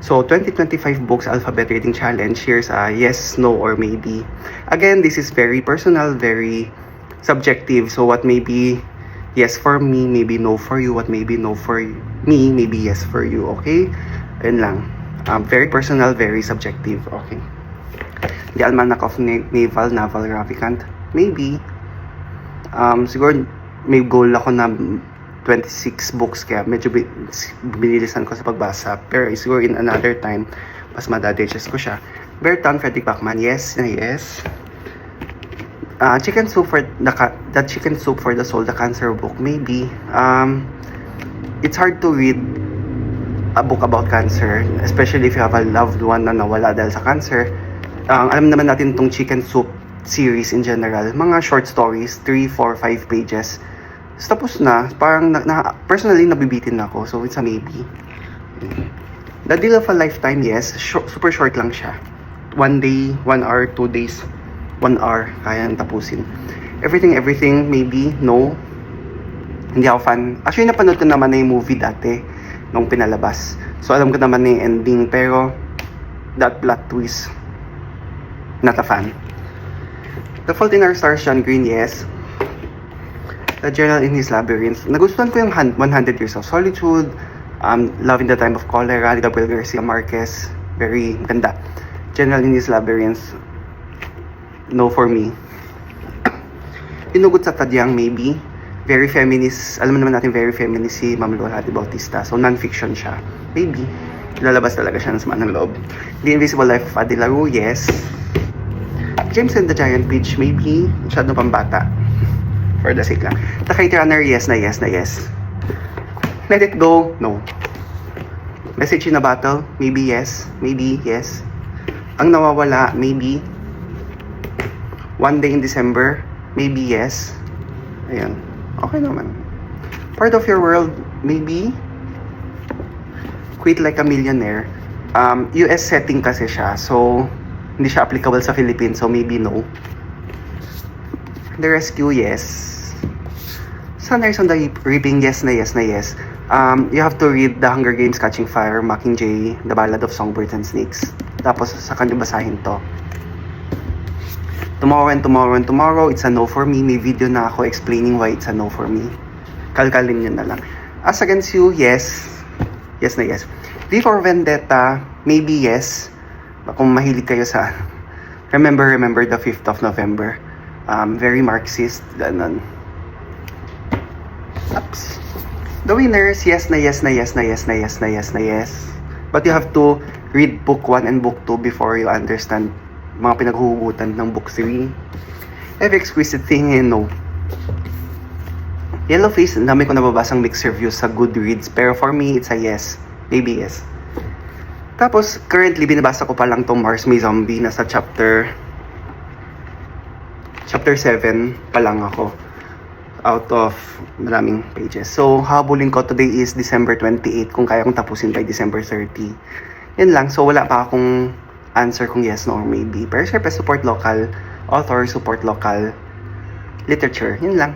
So, 2025 books alphabet reading challenge. Here's a yes, no, or maybe. Again, this is very personal, very subjective. So, what may be yes for me, maybe no for you. What may be no for me, maybe yes for you. Okay? Ayun lang. Very personal, very subjective. Okay. The Almanac of Naval Ravikant. Maybe. Siguro may goal ako na 26 books, kaya medyo binilisan ko sa pagbasa. Pero siguro in another time, mas madadigest ko siya. Bertan, Frederick Backman, yes na yes. Chicken Soup for the Chicken Soup for the Soul, the Cancer book, maybe. It's hard to read a book about cancer, especially if you have a loved one na nawala dahil sa cancer. Alam naman natin itong Chicken Soup series in general, mga short stories, 3, 4, 5 pages. Tapos na, parang personally nabibitin na ako, so it's a maybe. The Deal of a Lifetime, yes, super short lang siya. 1 day, 1 hour, 2 days, 1 hour, kaya tapusin. Everything, maybe, no. Hindi ako fan. Actually, napanood ko naman na yung movie dati, nung pinalabas. So, alam ko naman na yung ending, pero that plot twist, not a fan. The Fault in Our Stars, John Green, yes. The Journal in His Labyrinth. Nagustuhan ko yung 100 Years of Solitude, Love in the Time of Cholera, Gabriel Garcia Marquez. Very ganda. Journal in His Labyrinth, no for me. Pinugot sa Tadyang, maybe. Very feminist. Alam naman natin very feminist si Ma'am Lola de Bautista. So non-fiction siya. Maybe. Lalabas talaga siya ng sama ng loob. The Invisible Life of Adi LaRue, yes. James and the Giant Peach, maybe. Masyadong pambata. For the sake lang. The Kite Runner, yes na yes na yes. Let It Go, no. Message in a Bottle, maybe yes. Maybe yes. Ang Nawawala, maybe. One Day in December, maybe yes. Ayan. Okay naman. Part of Your World, maybe. Quit Like a Millionaire. US setting kasi siya, so hindi siya applicable sa Philippines, so maybe no. The Rescue, yes. Sunrise on the Reaping, yes na yes na yes. You have to read The Hunger Games, Catching Fire, Mockingjay, The Ballad of Songbirds and Snakes. Tapos sa kanya basahin to. Tomorrow, it's a no for me. May video na ako explaining why it's a no for me. Kalkalin nyo na lang. As Against You, yes. Yes na yes. V for Vendetta, maybe yes. Kung mahilig kayo sa Remember the 5th of November. Very Marxist, ganun. Oops. The Winners, yes na yes na yes na yes na yes na yes na yes. But you have to read book 1 and book 2 before you understand mga pinaghuhugutan ng book 3. Every Exquisite Thing, no. Yellowface, ang dami ko nababasang mixed reviews sa Goodreads, pero for me, it's a yes. Maybe yes. Tapos, currently, binabasa ko pa lang tong Mars May Zombie. Nasa chapter 7 pa lang ako. Out of maraming pages. So, habulin ko today is December 28 kung kaya kong tapusin by December 30. Yan lang. So, wala pa akong answer kung yes, no, or maybe. Pero syempre, support local author, support local literature. Yan lang.